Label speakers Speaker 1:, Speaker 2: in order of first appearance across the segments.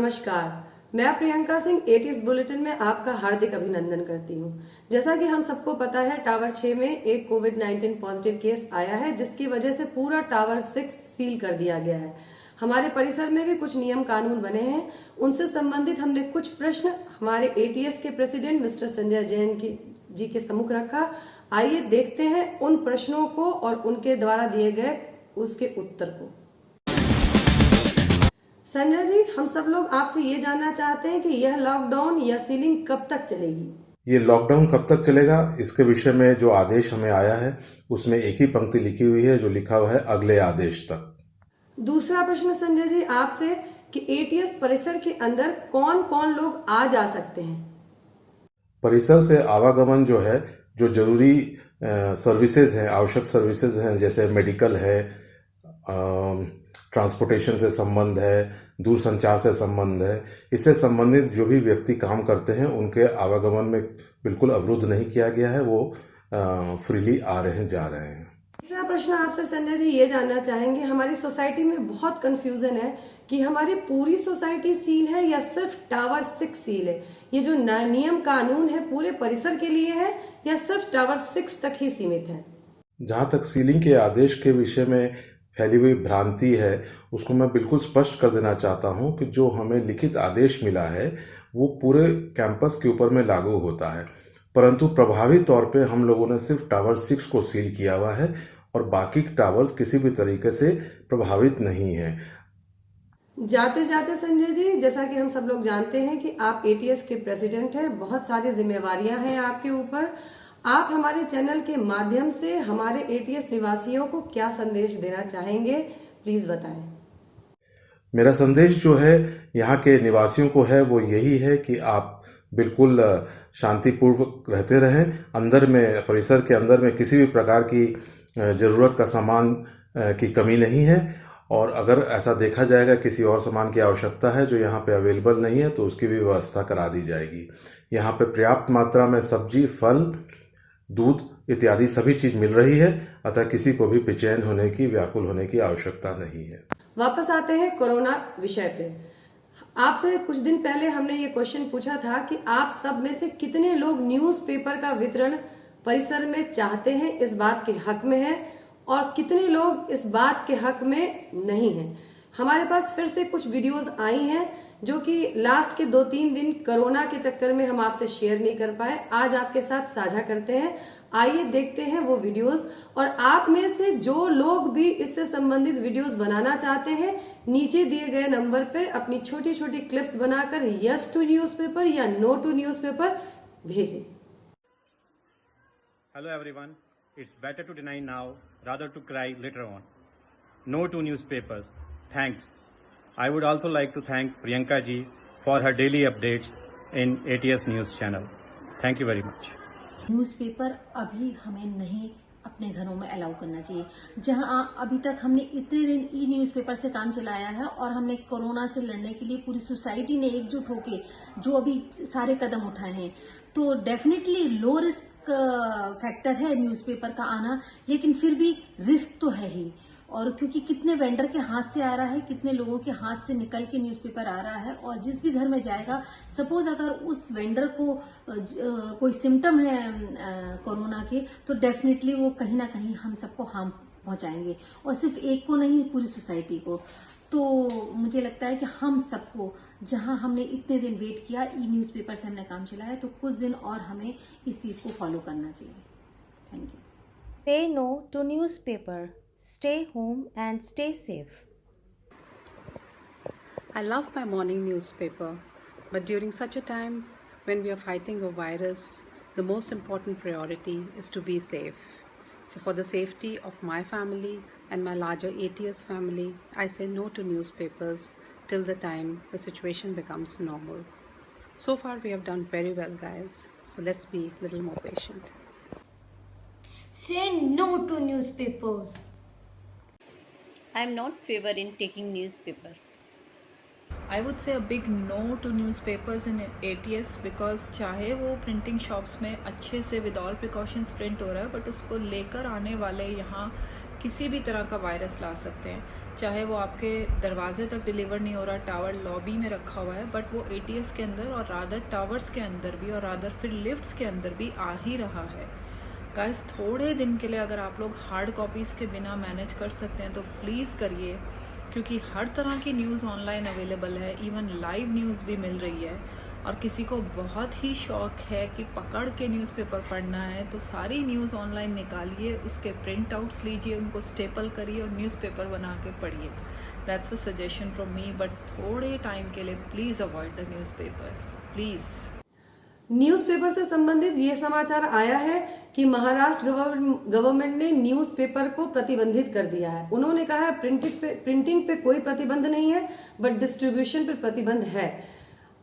Speaker 1: नमस्कार, मैं Priyanka Singh ATS bulletin में आपका हार्दिक अभिनंदन करती हूं। जैसा कि हम सबको पता है, टावर 6 में एक कोविड-19 पॉजिटिव केस आया है, जिसकी वजह से पूरा टावर 6 सील कर दिया गया है। हमारे परिसर में भी कुछ नियम कानून बने हैं, उनसे संबंधित हमने कुछ प्रश्न हमारे एटीएस के प्रेसिडेंट मिस्टर संजय जैन जी के सम्मुख रखा। आइए देखते हैं उन प्रश्नों को और उनके द्वारा दिए गए उसके उत्तर को। संजय जी, हम सब लोग आपसे ये जानना चाहते हैं कि यह लॉकडाउन या सीलिंग कब तक चलेगी?
Speaker 2: ये लॉकडाउन कब तक चलेगा, इसके विषय में जो आदेश हमें आया है उसमें एक ही पंक्ति लिखी हुई है, जो लिखा हुआ है अगले आदेश तक।
Speaker 1: दूसरा प्रश्न संजय जी आपसे कि एटीएस परिसर के अंदर कौन कौन लोग आ जा सकते हैं?
Speaker 2: परिसर से आवागमन जो है, जो जरूरी सर्विसेज हैं, आवश्यक सर्विसेज हैं, जैसे मेडिकल है, ट्रांसपोर्टेशन से संबंध है, दूर संचार से संबंध है, इससे संबंधित जो भी व्यक्ति काम करते हैं उनके आवागमन में बिल्कुल अवरुद्ध नहीं किया गया है। वो फ्रीली आ रहे हैं, जा रहे हैं।
Speaker 1: तीसरा प्रश्न आपसे संजय जी ये जानना चाहेंगे, हमारी सोसाइटी में बहुत कंफ्यूजन है कि हमारी पूरी सोसाइटी सील है या सिर्फ टावर 6 सील है। ये जो नियम कानून है पूरे परिसर के लिए है या सिर्फ टावर 6 तक ही सीमित है?
Speaker 2: जहां तक सीलिंग के आदेश के विषय में फैली हुई भ्रांति है, उसको मैं बिल्कुल स्पष्ट कर देना चाहता हूं कि जो हमें लिखित आदेश मिला है वो पूरे कैंपस के ऊपर में लागू होता है, परंतु प्रभावी तौर पे हम लोगों ने सिर्फ टावर 6 को सील किया हुआ है और बाकी टावर्स किसी भी तरीके से प्रभावित नहीं है।
Speaker 1: जाते जाते संजय जी, जैसा कि हम सब लोग जानते हैं कि आप एटीएस के प्रेसिडेंट हैं, बहुत सारी जिम्मेवारियां हैं आपके ऊपर। आप हमारे चैनल के माध्यम से हमारे एटीएस निवासियों को क्या संदेश देना चाहेंगे, प्लीज बताएं।
Speaker 2: मेरा संदेश जो है यहाँ के निवासियों को है वो यही है कि आप बिल्कुल शांतिपूर्वक रहते रहें। अंदर में, परिसर के अंदर में किसी भी प्रकार की जरूरत का सामान की कमी नहीं है, और अगर ऐसा देखा जाएगा किसी और सामान की आवश्यकता है जो यहाँ पे अवेलेबल नहीं है तो उसकी भी व्यवस्था करा दी जाएगी। यहाँ पे पर्याप्त मात्रा में सब्जी, फल, दूध इत्यादि सभी चीज मिल रही है, अतः किसी को भी बेचैन होने की, व्याकुल होने की आवश्यकता नहीं है।
Speaker 1: वापस आते हैं कोरोना विषय पे। आपसे कुछ दिन पहले हमने ये क्वेश्चन पूछा था कि आप सब में से कितने लोग न्यूज़पेपर का वितरण परिसर में चाहते हैं, इस बात के हक में हैं, और कितने लोग इस बात के हक में नहीं हैं। हमारे पास फिर से कुछ वीडियोस आई हैं जो कि लास्ट के 2-3 दिन कोरोना के चक्कर में हम आपसे शेयर नहीं कर पाए, आज आपके साथ साझा करते हैं। आइए देखते हैं वो वीडियोस, और आप में से जो लोग भी इससे संबंधित वीडियोस बनाना चाहते हैं, नीचे दिए गए नंबर पर अपनी छोटी छोटी क्लिप्स बनाकर यस टू न्यूज़पेपर या नो टू न्यूज़पेपर भेजें।
Speaker 3: Hello everyone, it's better to deny now rather to cry later on. No to newspapers. Thanks. I would also like to thank Priyanka ji for her daily updates in ATS News channel. Thank you very much.
Speaker 4: Newspaper अभी हमें नहीं अपने घरों में allow करना चाहिए। जहां अभी तक हमने इतने दिन ई न्यूज़पेपर से काम चलाया है और हमने कोरोना से लड़ने के लिए पूरी सोसाइटी ने एकजुट होके जो अभी सारे कदम उठाए हैं, तो डेफिनेटली लो रिस्क फैक्टर है न्यूज़पेपर का आना, लेकिन फिर भी रिस्क तो है ही। और क्योंकि कितने वेंडर के हाथ से आ रहा है, कितने लोगों के हाथ से निकल के न्यूज़पेपर आ रहा है, और जिस भी घर में जाएगा, सपोज अगर उस वेंडर को कोई सिम्टम है कोरोना के, तो डेफिनेटली वो कहीं ना कहीं हम सबको हार्म पहुंचाएंगे, और सिर्फ एक को नहीं, पूरी सोसाइटी को। तो मुझे लगता है कि हम सबको, जहां हमने इतने दिन वेट किया, ई न्यूज़पेपर से हमने काम चलाया, तो कुछ दिन और हमें इस चीज को फॉलो करना चाहिए। Thank you.
Speaker 5: Say no to newspaper. Stay home and stay safe.
Speaker 6: I love my morning newspaper, but during such a time when we are fighting a virus, the most important priority is to be safe. So for the safety of my family and my larger ATS family, I say no to newspapers till the time the situation becomes normal. So far we have done very well, guys, so let's be a little more patient.
Speaker 7: Say no to newspapers.
Speaker 8: I am not favor in taking newspaper.
Speaker 9: I would say a big no to newspapers in ATS, because चाहे वो printing shops में अच्छे से with all precautions print हो रहा है, but उसको लेकर आने वाले यहाँ किसी भी तरह का वायरस ला सकते हैं, चाहे वो आपके दरवाजे तक डिलीवर नहीं हो रहा, टावर लॉबी में रखा हुआ है, बट वो एटीएस के अंदर और रादर टावर्स के अंदर भी और रादर फिर लिफ्ट्स के अंदर भी आ ही रहा है। गाइस, थोड़े दिन के लिए अगर आप लोग हार्ड कॉपीज़ के बिना मैनेज कर सकते हैं तो प्लीज़ करिए, क्योंकि हर तरह की न्यूज़ ऑनलाइन अवेलेबल है, इवन लाइव न्यूज़ भी मिल रही है। और किसी को बहुत ही शौक है कि पकड़ के न्यूज़पेपर पढ़ना है तो सारी न्यूज़ ऑनलाइन निकालिए, उसके प्रिंट आउट्स लीजिए, उनको स्टेपल करिए और न्यूज़पेपर बना के पढ़िए। That's a suggestion from me, but थोड़े टाइम के लिए please avoid the newspapers, please.
Speaker 1: Newspaper से संबंधित ये समाचार आया है कि महाराष्ट्र गवर्नमेंट ने न्यूज़पेपर को प्रतिबंधित कर दिया है। उन्होंने कहा है प्रिंटिंग पे कोई प्रतिबंध नहीं है, बट डिस्ट्रीब्यूशन पे प्रतिबंध है।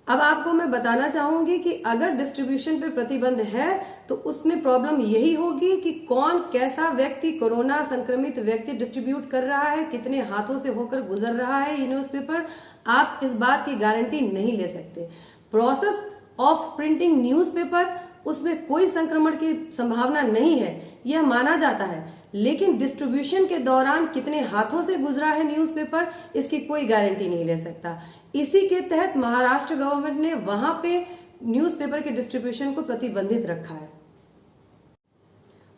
Speaker 1: अब आपको मैं बताना चाहूंगी कि अगर डिस्ट्रीब्यूशन पे प्रतिबंध है तो उसमें प्रॉब्लम यही होगी कि कौन कैसा व्यक्ति, कोरोना संक्रमित व्यक्ति डिस्ट्रीब्यूट कर रहा है, कितने हाथों से होकर गुजर रहा है ये न्यूज़पेपर, आप इस बात की गारंटी नहीं ले सकते। प्रोसेस ऑफ प्रिंटिंग न्यूज़पेपर, उसमें कोई संक्रमण की संभावना नहीं है, यह माना जाता है, लेकिन डिस्ट्रीब्यूशन के दौरान कितने हाथों से गुजरा है न्यूज़पेपर, इसकी कोई गारंटी नहीं ले सकता। इसी के तहत महाराष्ट्र गवर्नमेंट ने वहां पे न्यूज़पेपर के डिस्ट्रीब्यूशन को प्रतिबंधित रखा है।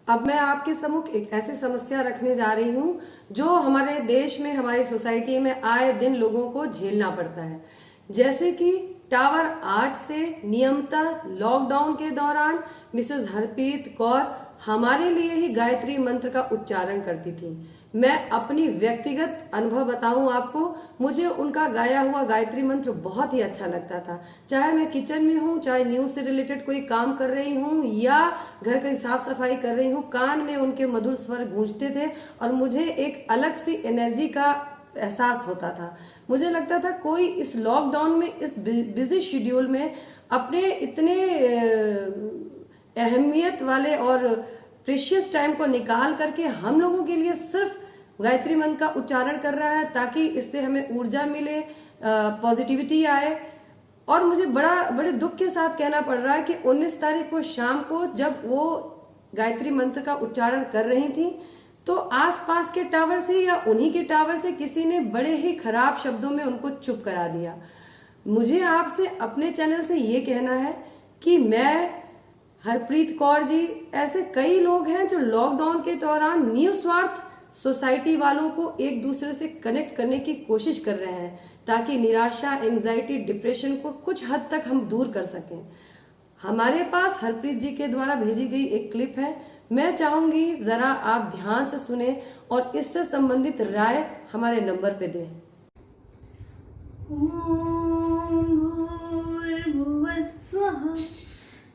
Speaker 1: अब मैं आपके सम्मुख एक ऐसी समस्या रखने जा रही हूं जो हमारे देश में, हमारी सोसाइटी में आए दिन लोगों को झेलना पड़ता है। जैसे कि टावर 8 से नियमतः लॉकडाउन के दौरान मिसेस हरप्रीत कौर हमारे लिए ही गायत्री मंत्र का उच्चारण करती थी। मैं अपनी व्यक्तिगत अनुभव बताऊं आपको, मुझे उनका गाया हुआ गायत्री मंत्र बहुत ही अच्छा लगता था। चाहे मैं किचन में हूं, चाहे न्यूज से रिलेटेड कोई काम कर रही हूं या घर की साफ सफाई कर रही हूं, कान में उनके मधुर स्वर गूंजते थे और मुझे एक अलग सी एनर्जी का एहसास होता था। मुझे लगता था कोई इस लॉकडाउन में, इस बिजी शेड्यूल में अपने इतने अहमियत वाले और प्रेशियस टाइम को निकाल करके हम लोगों के लिए सिर्फ गायत्री मंत्र का उच्चारण कर रहा है, ताकि इससे हमें ऊर्जा मिले, पॉजिटिविटी आए। और मुझे बड़े दुख के साथ कहना पड़ रहा है कि 19 तारीख को शाम को जब वो गायत्री मंत्र का उच्चारण कर रही थी तो आसपास के टावर से या उन्हीं के टावर से किसी ने बड़े ही खराब शब्दों में उनको चुप करा दिया। मुझे आपसे अपने चैनल से ये कहना है कि मैं, हरप्रीत कौर जी, ऐसे कई लोग हैं जो लॉकडाउन के दौरान निस्वार्थ सोसाइटी वालों को एक दूसरे से कनेक्ट करने की कोशिश कर रहे हैं, ताकि निराशा, एंजाइटी, डिप्रेशन को कुछ हद तक हम दूर कर सकें। हमारे पास हरप्रीत जी के द्वारा भेजी गई एक क्लिप है, मैं चाहूंगी जरा आप ध्यान से सुने और इससे संबंधित राय हमारे नंबर पे दें।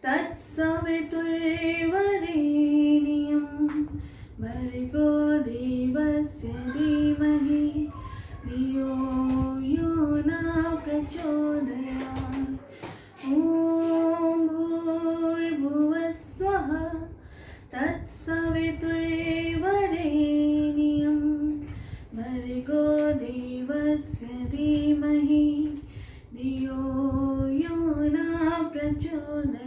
Speaker 10: तत्सवितुर्वरेण्यं भर्गो देवस्य धीमहि धियो यो न प्रचोदयात्। ॐ भूर्भुवस्सुवः तत्सवितुर्वरेण्यं भर्गो देवस्य धीमहि धियो यो न प्रचोदयात्।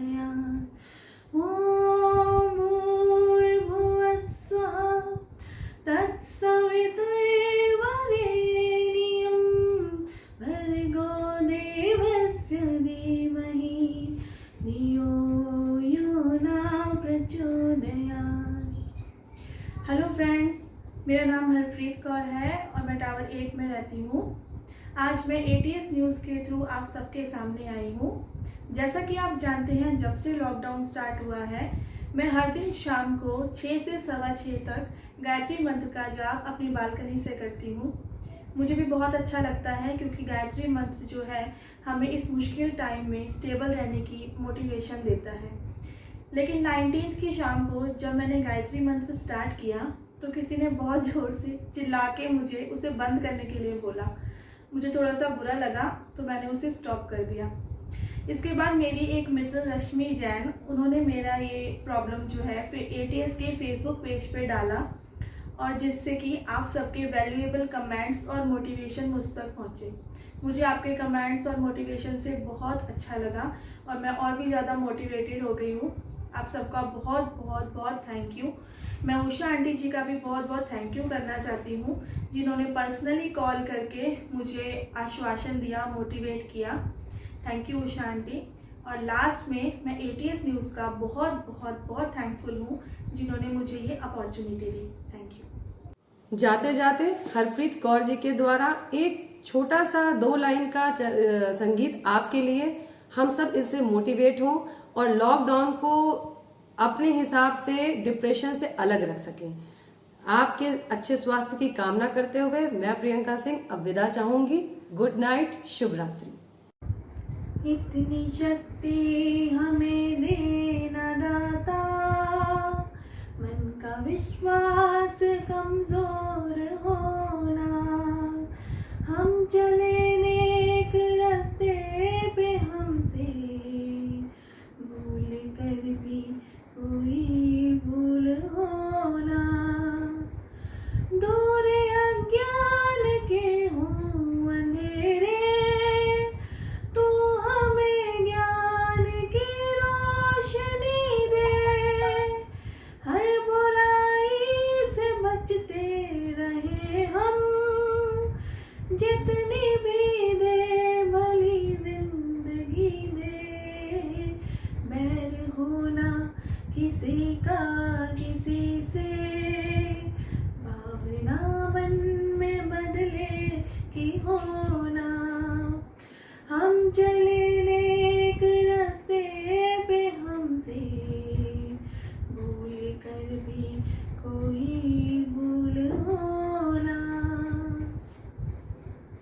Speaker 10: ॐ भूर्भुवस्सुवः तत्सवितुर्वरेण्यं भर्गो देवस्य धीमहि धियो यो न प्रचोदयात्। हेलो फ्रेंड्स, मेरा नाम हरप्रीत कौर है और मैं टावर 8 में रहती हूँ। आज मैं ATS न्यूज़ के थ्रू आप सबके सामने आई हूँ। जैसा कि आप जानते हैं, जब से लॉकडाउन स्टार्ट हुआ है, मैं हर दिन शाम को 6 से 6:15 तक गायत्री मंत्र का जाप अपनी बालकनी से करती हूँ। मुझे भी बहुत अच्छा लगता है क्योंकि गायत्री मंत्र जो है हमें इस मुश्किल टाइम में स्टेबल रहने की मोटिवेशन देता है। लेकिन 19 की शाम को जब मैंने गायत्री मंत्र स्टार्ट किया तो किसी ने बहुत ज़ोर से चिल्ला के मुझे उसे बंद करने के लिए बोला। मुझे थोड़ा सा बुरा लगा तो मैंने उसे स्टॉप कर दिया। इसके बाद मेरी एक मित्र रश्मि जैन, उन्होंने मेरा ये प्रॉब्लम जो है ATS के फेसबुक पेज पे डाला और जिससे कि आप सबके वैल्यूएबल कमेंट्स और मोटिवेशन मुझ तक पहुँचे। मुझे आपके कमेंट्स और मोटिवेशन से बहुत अच्छा लगा और मैं और भी ज़्यादा मोटिवेटेड हो गई हूँ। आप सबका बहुत बहुत बहुत थैंक यू। मैं उषा आंटी जी का भी बहुत बहुत थैंक यू करना चाहती हूँ, जिन्होंने पर्सनली कॉल करके मुझे आश्वासन दिया, मोटिवेट किया। Thank you Usha aunty. और लास्ट में मैं ATS न्यूज़ का बहुत बहुत बहुत थैंकफुल हूँ, जिन्होंने मुझे ये अपॉर्चुनिटी दी। Thank you.
Speaker 1: जाते जाते हरप्रीत कौर जी के द्वारा एक छोटा सा 2 लाइन का संगीत आपके लिए, हम सब इससे मोटिवेट हों और लॉकडाउन को अपने हिसाब से डिप्रेशन से अलग रख सकें। आपके अच्छे स्वास्थ्य की कामना करते हुए मैं प्रियंका सिंह अब विदा चाहूंगी। गुड नाइट, शुभ रात्रि।
Speaker 10: इतनी शक्ति हमें देना दाता, मन का विश्वास कमजोर होना, हम चले नेक रास्ते पे हमसे भूल कर भी कोई भूल होना, दूर अज्ञान के हों अंधेरे, तू हमें ज्ञान की रोशनी दे, हर बुराई से बचते रहे हम, जितनी भी दे भली जिंदगी दे, बैर होना किसी का किसी से, भावना मन में बदले की होना, हम चले